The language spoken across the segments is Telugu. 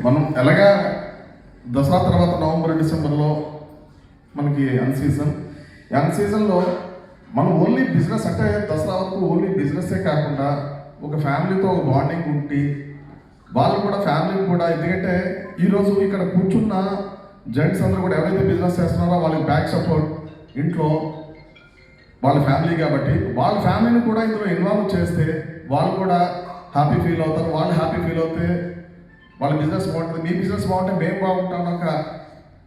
మనం ఎలాగా దసరా తర్వాత నవంబర్ డిసెంబర్లో మనకి అన్ సీజన్లో మనం ఓన్లీ బిజినెస్ అంటే దసరా వరకు ఓన్లీ బిజినెస్సే కాకుండా ఒక ఫ్యామిలీతో ఒక బాండింగ్ ఉండి వాళ్ళు కూడా ఫ్యామిలీకి కూడా, ఎందుకంటే ఈరోజు ఇక్కడ కూర్చున్న జెంట్స్ అందరూ కూడా ఎవరైతే బిజినెస్ చేస్తున్నారో వాళ్ళకి బ్యాక్ సపోర్ట్ ఇంట్లో వాళ్ళ ఫ్యామిలీ కాబట్టి వాళ్ళ ఫ్యామిలీని కూడా ఇందులో ఇన్వాల్వ్ చేస్తే వాళ్ళు కూడా హ్యాపీ ఫీల్ అవుతారు. వాళ్ళు హ్యాపీ ఫీల్ అవుతే వాళ్ళ బిజినెస్ బాగుంటుంది, మీ బిజినెస్ బాగుంటే మేము బాగుంటాం ఒక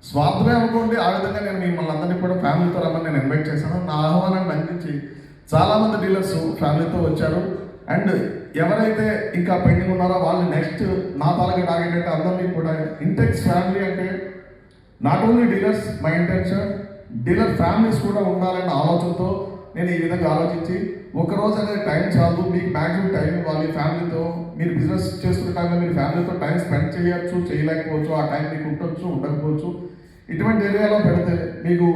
స్వార్థమే అనుకోండి. ఆ విధంగా నేను మిమ్మల్ని అందరినీ కూడా ఫ్యామిలీతో రమ్మని నేను ఇన్వైట్ చేశాను. నా ఆహ్వానాన్ని అందించి చాలామంది డీలర్స్ ఫ్యామిలీతో వచ్చారు. అండ్ ఎవరైతే ఇంకా పెండింగ్ ఉన్నారో వాళ్ళు నెక్స్ట్ నా తాలూకా టార్గెట్ అందరినీ కూడా ఇంటెక్స్ ఫ్యామిలీ అంటే not only dealers, my intention dealer families కూడా ఉండాలన్న ఆలోచనతో నేను ఈ విధంగా ఆలోచించి ఒకరోజు అనేది టైం చాలు, మీకు మ్యాక్సిమం టైం ఇవ్వాలి ఫ్యామిలీతో. మీరు బిజినెస్ చేస్తున్న టైంలో మీరు ఫ్యామిలీతో టైం స్పెండ్ చేయొచ్చు, చేయలేకపోవచ్చు, ఆ టైం మీకు ఉండొచ్చు, ఉండకపోవచ్చు. ఇటువంటి ఏరియాలో పెడితే మీకు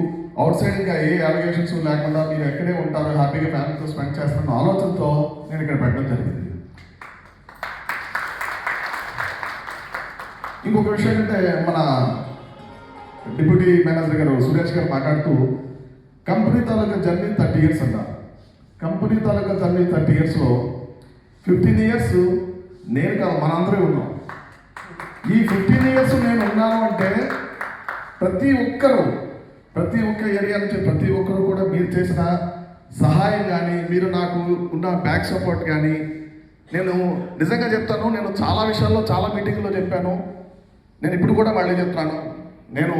అవుట్ సైడ్ ఇంకా ఏ అలిగేషన్స్ లేకుండా మీరు ఎక్కడే ఉంటారో హ్యాపీగా ఫ్యామిలీతో స్పెండ్ చేస్తున్న ఆలోచనతో నేను ఇక్కడ పెట్టడం జరిగింది. ఇంకొక విషయం ఏంటంటే మన డిప్యూటీ మేనేజర్ గారు సురేష్ గారు మాట్లాడుతూ కంపెనీ తాలూకా జర్నీ 30 years అన్నారు. కంపెనీ తాలూకా జర్నీ 30 yearsలో 15 years నేను కాదు మనందరూ ఉన్నాం. ఈ 15 years నేను ఉన్నాను అంటే ప్రతి ఒక్క ఏరియా నుంచి ప్రతి ఒక్కరు కూడా మీరు చేసిన సహాయం కానీ మీరు నాకు ఉన్న బ్యాక్ సపోర్ట్ కానీ, నేను నిజంగా చెప్తాను, నేను చాలా విషయాల్లో చాలా మీటింగ్లో చెప్పాను, నేను ఇప్పుడు కూడా మళ్ళీ చెప్తాను. నేను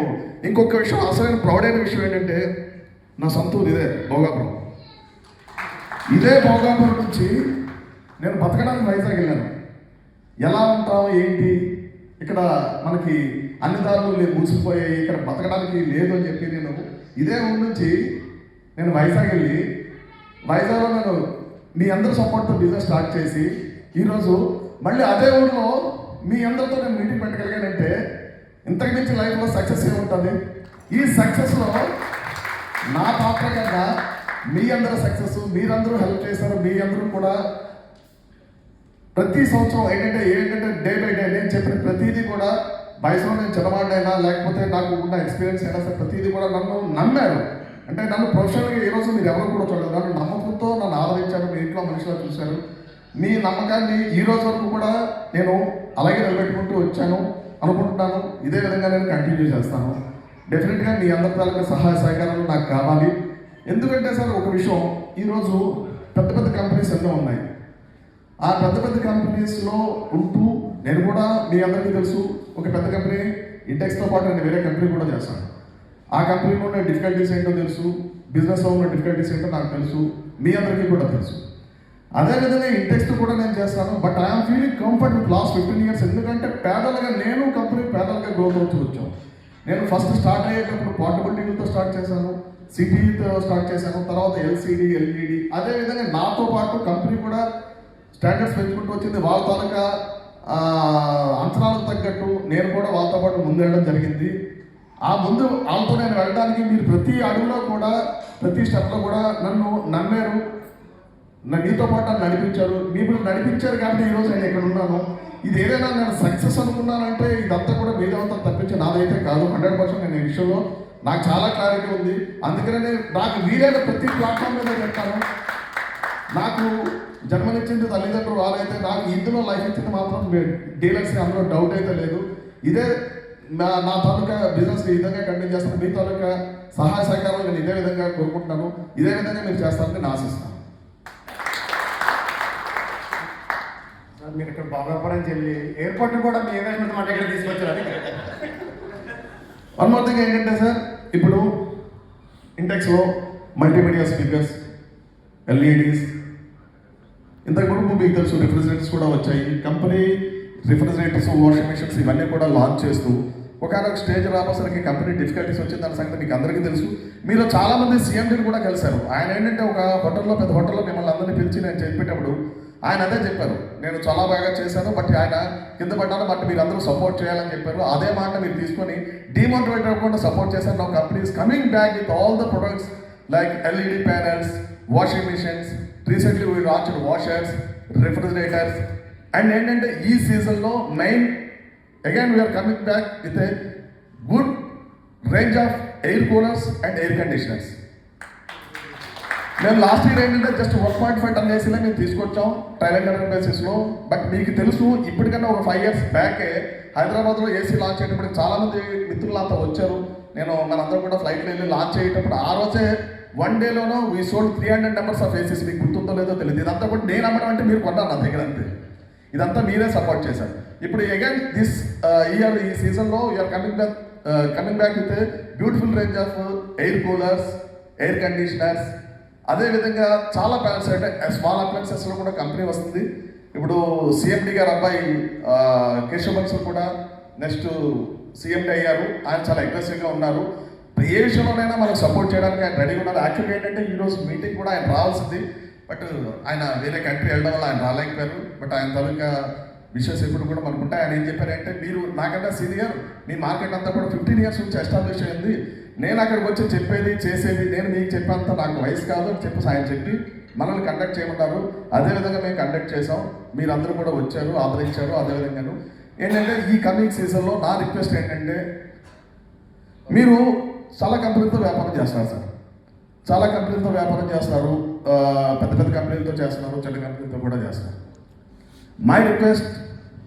ఇంకొక విషయం అసలైన ప్రౌడ్ అయిన విషయం ఏంటంటే నా సొంత ఊరు ఇదే భోగాపురం. ఇదే భోగాపురం నుంచి నేను బతకడానికి వైజాగ్ వెళ్ళాను. ఎలా ఉంటాం ఏంటి, ఇక్కడ మనకి అన్ని దారులు మూసిపోయాయి, ఇక్కడ బతకడానికి లేదు అని చెప్పి నేను ఇదే ఊరు నుంచి నేను వైజాగ్ వెళ్ళి వైజాగ్లో నేను మీ అందరి సపోర్ట్తో బిజినెస్ స్టార్ట్ చేసి ఈరోజు మళ్ళీ అదే ఊరిలో మీ అందరితో నేను మీటింగ్ పెట్టగలిగానంటే ఇంతకు మించి లైఫ్లో సక్సెస్ ఏముంటుంది. ఈ సక్సెస్లో నా పాత్ర కన్నా మీ అందరూ సక్సెస్, మీరందరూ హెల్ప్ చేశారు. మీ అందరూ కూడా ప్రతి సంవత్సరం ఏంటంటే డే బై డే నేను చెప్పిన ప్రతిదీ కూడా వయసులో నేను చిన్నవాడినైనా లేకపోతే నాకు ఉన్న ఎక్స్పీరియన్స్ అయినా సరే ప్రతిదీ కూడా నన్ను నమ్మారు. అంటే నన్ను ప్రొఫెషనల్గా ఈరోజు మీరు ఎవరు కూడా చూడలేదు, నన్ను నమ్మకంతో నన్ను ఆదరించారు, మీ ఇంట్లో మనుషులు చూశారు. మీ నమ్మకాన్ని ఈ రోజు వరకు కూడా నేను అలాగే నిలబెట్టుకుంటూ వచ్చాను అనుకుంటున్నాను. ఇదే విధంగా నేను కంటిన్యూ చేస్తాను. డెఫినెట్గా మీ అందరి తాలూకా సహాయ సహకారాలు నాకు కావాలి. ఎందుకంటే సార్ ఒక విషయం, ఈరోజు పెద్ద కంపెనీస్ ఎన్నో ఉన్నాయి. ఆ పెద్ద కంపెనీస్లో ఉంటూ నేను కూడా మీ అందరికీ తెలుసు, ఒక పెద్ద కంపెనీ ఇంటెక్స్తో పాటు నేను వేరే కంపెనీ కూడా చేస్తాను. ఆ కంపెనీలో ఉన్న డిఫికల్టీస్ ఏంటో తెలుసు, బిజినెస్లో ఉన్న డిఫికల్టీస్ ఏంటో నాకు తెలుసు, మీ అందరికీ కూడా తెలుసు. అదేవిధంగా ఇంటెక్స్తో కూడా నేను చేస్తాను. But I'm feeling comfort with last 15 years. ఎందుకంటే నేను కంపెనీ పేదలుగా గ్రోత్ అవుతూ వచ్చాను. నేను ఫస్ట్ స్టార్ట్ అయ్యేటప్పుడు పోర్టబుల్ టీవీలతో స్టార్ట్ చేశాను, సిటీతో స్టార్ట్ చేశాను, తర్వాత ఎల్సిడి, ఎల్ఈడి. అదేవిధంగా నాతో పాటు కంపెనీ కూడా స్టాండర్డ్స్ పెంచుకుంటూ వచ్చింది. వాళ్ళ తాలూకా అంచనాలకు తగ్గట్టు నేను కూడా వాళ్ళతో పాటు ముందు వెళ్ళడం జరిగింది. ఆ ముందు వాళ్ళతో నేను వెళ్ళడానికి మీరు ప్రతి అడుగులో కూడా ప్రతి స్టెప్లో కూడా నన్ను నమ్మారు, మీతో పాటు నన్ను నడిపించారు. మీరు నడిపించారు కాబట్టి ఈరోజు నేను ఇక్కడ ఉన్నాను. ఇది ఏదైనా నేను సక్సెస్ అనుకున్నానంటే ఇదంతా కూడా మీదంతా తప్పించి నాదైతే కాదు. 100% నేను ఈ విషయంలో నాకు చాలా క్లారిటీ ఉంది. అందుకనే నాకు వీలైన ప్రతి ప్లాట్ఫామ్ మీద చెప్తాను. నాకు జన్మనిచ్చింది తల్లిదండ్రులు వాళ్ళైతే నాకు ఇందులో లైఫ్ ఇచ్చింది మాత్రం డీలర్స్, అందులో డౌట్ అయితే లేదు. ఇదే నా తాలూకా బిజినెస్ ఈ విధంగా కంటిన్యూ చేస్తాను. మీ తాలూకా సహాయ సహకారాలు నేను ఇదే విధంగా కోరుకుంటున్నాను. ఇదే విధంగా మీరు చేస్తారని నేను ఆశిస్తాను. మీరు ఇక్కడ భోగాపురం చెల్లి ఎయిర్పోర్ట్ కూడా మీ ఇన్వెస్ట్మెంట్ మాట ఇక్కడ తీసుకొచ్చారు. వన్ మోర్ థింగ్ ఏంటంటే సార్, ఇప్పుడు ఇంటెక్స్లో మల్టీమీడియా స్పీకర్స్, ఎల్ఈడీస్, ఇంతకుముందు మీకు తెలుసు రిఫ్రిజిరేటర్స్ కూడా వచ్చాయి. కంపెనీ రిఫ్రిజిరేటర్స్, వాషింగ్ మెషిన్స్ ఇవన్నీ కూడా లాంచ్ చేస్తూ ఒకనొక స్టేజ్ రాబోసరికి కంపెనీ డిఫికల్టీస్ వచ్చింది. దాని సంగతి మీకు అందరికీ తెలుసు. మీరు చాలామంది సీఎండీని కూడా కలిశారు. ఆయన ఏంటంటే ఒక హోటల్లో, పెద్ద హోటల్లో మిమ్మల్ని అందరినీ పిలిచి నేను చెప్పేటప్పుడు ఆయన అదే చెప్పారు, నేను చాలా బాగా చేశాను, బట్ ఆయన కింద పడ్డాను, బట్ మీరు అందరూ సపోర్ట్ చేయాలని చెప్పారు. అదే మాట మీరు తీసుకొని డిమోటివేట్ అవ్వకుండా సపోర్ట్ చేశారు. నా company is coming back with all the products like LED panels, washing machines, recently we launched washers, refrigerators. And ఏంటంటే ఈ సీజన్లో main again we are coming back with a good range of air coolers and air conditioners. మేము లాస్ట్ ఇయర్ ఏంటంటే జస్ట్ 1.5 టన్ ఏసీలో మేము తీసుకొచ్చాం ట్రయల్ అండ్ ఎర్రర్ బేసిస్లో. బట్ మీకు తెలుసు ఇప్పటికన్నా ఒక 5 years బ్యాకే హైదరాబాద్లో ఏసీ లాంచ్ అయ్యేటప్పుడు చాలామంది మిత్రులంతా వచ్చారు. నేను మనందరం కూడా ఫ్లైట్లో వెళ్ళి లాంచ్ అయ్యేటప్పుడు ఆ రోజే 1 dayలోనూ we sold 300 numbers of ACs. మీకు గుర్తుందో లేదో తెలియదు. ఇదంతా కూడా నేను అమ్మడం అంటే మీరు కొన్నారు నా దగ్గర అంతే. ఇదంతా మీరే సపోర్ట్ చేశారు. ఇప్పుడు అగైన్ దిస్ ఇయర్ ఈ సీజన్లో you're coming back with beautiful range of air coolers, air conditioners, అదేవిధంగా చాలా ప్లాన్స్ అంటే స్మాల్ అప్లయన్సెస్లో కూడా కంపెనీ వస్తుంది. ఇప్పుడు సిఎండి గారు అబ్బాయి కేశవ్ బన్సల్ కూడా నెక్స్ట్ సిఎండి అయ్యారు. ఆయన చాలా అగ్రెసివ్గా ఉన్నారు. ఏ విషయంలోనైనా మనం సపోర్ట్ చేయడానికి ఆయన రెడీగా ఉన్నారు. యాక్చువల్గా ఏంటంటే ఈరోజు మీటింగ్ కూడా ఆయన రావాల్సింది. బట్ ఆయన వేరే కంట్రీ వెళ్ళడం వల్ల ఆయన రాలేకపోయారు. బట్ ఆయన తాలూకా విషయస్ ఎప్పుడు కూడా మనకుంటాయి. ఆయన ఏం చెప్పారంటే, మీరు నాకంటే సీనియర్, మీ మార్కెట్ అంతా కూడా 15 years నుంచి ఎస్టాబ్లిష్ అయింది. నేను అక్కడికి వచ్చి చెప్పేది చేసేది నేను మీకు చెప్పేంత నాకు వయసు కాదు అని చెప్పి ఆయన చెప్పి మనల్ని కండక్ట్ చేయమన్నారు. అదేవిధంగా మేము కండక్ట్ చేసాం. మీరందరూ కూడా వచ్చారు, ఆదరించారు. అదేవిధంగాను ఏంటంటే ఈ కమింగ్ సీజన్లో నా రిక్వెస్ట్ ఏంటంటే, మీరు చాలా కంపెనీలతో వ్యాపారం చేస్తున్నారు సార్. చాలా కంపెనీలతో వ్యాపారం చేస్తారు. పెద్ద పెద్ద కంపెనీలతో చేస్తున్నారు, చిన్న కంపెనీలతో కూడా చేస్తున్నారు. మై రిక్వెస్ట్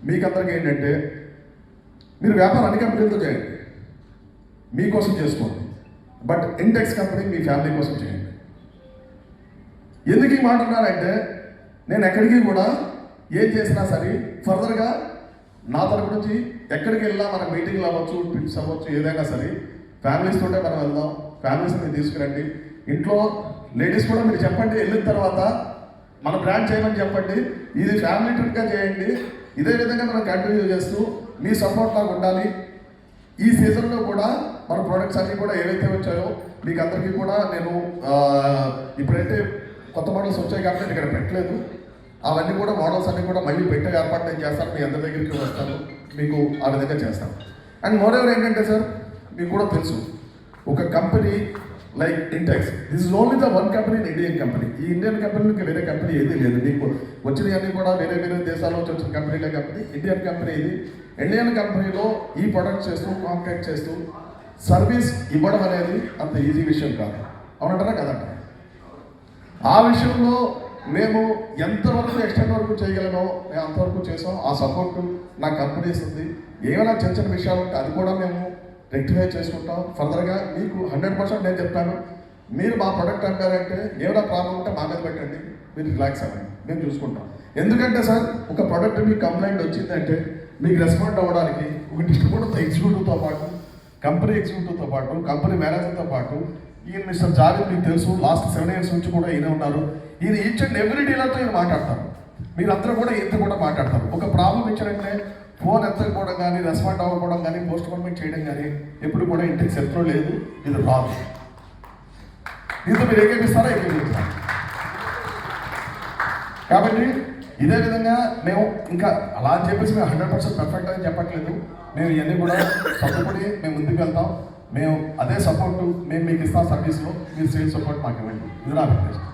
మీకు అందరికీ ఏంటంటే, మీరు వ్యాపారం అన్ని కంపెనీలతో చేయండి, మీకోసం చేసుకోండి. But Intex company me family కోసం చేయండి. ఎందుకు ఈ మాట అన్నానంటే, నేను ఎక్కడికి కూడా ఏం చేసినా సరే ఫర్దర్గా నా తరపు నుంచి ఎక్కడికి వెళ్ళినా మన మీటింగ్లు అవ్వచ్చు, ట్రిప్స్ అవ్వచ్చు, ఏదైనా సరే ఫ్యామిలీస్ తోటే మనం వెళ్దాం. ఫ్యామిలీస్ని తీసుకురండి. ఇంట్లో లేడీస్ కూడా మీరు చెప్పండి, వెళ్ళిన తర్వాత మన బ్రాండ్ చేయమని చెప్పండి. ఇది ఫ్యామిలీ ట్రిప్గా చేయండి. ఇదే విధంగా మనం కంటిన్యూ చేస్తూ మీ సపోర్ట్ నాకు ఉండాలి. ఈ సీజన్లో కూడా మన ప్రోడక్ట్స్ అన్నీ కూడా ఏవైతే వచ్చాయో మీకు అందరికీ కూడా నేను ఇప్పుడైతే కొత్త మోడల్స్ వచ్చాయి కాబట్టి ఇక్కడ పెట్టలేదు. అవన్నీ కూడా మోడల్స్ అన్నీ కూడా మళ్ళీ పెట్టే ఏర్పాటు నేను చేస్తాను. మీ అందరి దగ్గరికి వస్తాను, మీకు ఆ విధంగా చేస్తాను. అండ్ మోరెవర్ ఏంటంటే సార్, మీకు కూడా తెలుసు, ఒక company like Intex, this is only the one company in Indian company. ఈ ఇండియన్ కంపెనీకి వేరే కంపెనీ ఏది లేదు. మీకు వచ్చినవన్నీ కూడా వేరే వేరే దేశాల నుంచి వచ్చిన కంపెనీలే. కంపెనీ ఇండియన్ కంపెనీ ఇది. ఇండియన్ కంపెనీలో ఈ ప్రొడక్ట్ చేస్తూ కాంటాక్ట్ చేస్తూ సర్వీస్ ఇవ్వడం అనేది అంత ఈజీ విషయం కాదు. అవునంటారా కదంటారా? ఆ విషయంలో మేము ఎంతవరకు ఎక్స్టెండ్ వరకు చేయగలమో మేము అంతవరకు చేసాం. ఆ సపోర్టు నా కంపెనీస్ ఉంది. ఏమైనా చిన్న చిన్న విషయాలు ఉంటే అది కూడా మేము రెక్టిఫై చేసుకుంటాం. ఫర్దర్గా మీకు 100% నేను చెప్తాను, మీరు మా ప్రొడక్ట్ అంటారంటే ఏమైనా ప్రాబ్లం ఉంటే మా మీద పెట్టండి, మీరు రిలాక్స్ అవ్వండి, మేము చూసుకుంటాం. ఎందుకంటే సార్, ఒక ప్రోడక్ట్ మీకు కంప్లైంట్ వచ్చిందంటే మీకు రెస్పాండ్ అవ్వడానికి ఒక డిస్ట్రిబ్యూటర్ ఎగ్జిక్యూటివ్తో పాటు, కంపెనీ ఎగ్జిక్యూటివ్తో పాటు, కంపెనీ మేనేజర్తో పాటు, ఈయన మిస్టర్ జావేద్ మీకు తెలుసు, లాస్ట్ 7 years నుంచి కూడా ఈయన ఉన్నారు. ఈయన ఈచ్ అండ్ ఎవ్రీ డీలర్తో ఈయన మాట్లాడతారు. మీరందరూ కూడా ఈయనతో కూడా మాట్లాడతారు. ఒక ప్రాబ్లం ఇచ్చారంటే ఫోన్ ఎత్తకపోవడం కానీ, రెస్పాండ్ అవ్వకపోవడం కానీ, పోస్ట్ పోన్మెంట్ చేయడం కానీ ఎప్పుడు కూడా ఇంటికి సెట్లో లేదు. ఇది రాదు. దీంతో మీరు ఏకేపిస్తారా? ఏకేపిస్తారు. కాబట్టి ఇదే విధంగా మేము ఇంకా అలా అని చెప్పేసి మేము 100% పర్ఫెక్ట్ అని చెప్పట్లేదు. మేము ఇవన్నీ కూడా సపోర్ట్ మేము ముందుకు వెళ్తాం. మేము అదే సపోర్టు మేము మీకు ఇస్తాం సర్వీస్లో. మీరు సేల్ సపోర్ట్ మాకు ఇవ్వండి. ఇది నా రిక్వెస్ట్.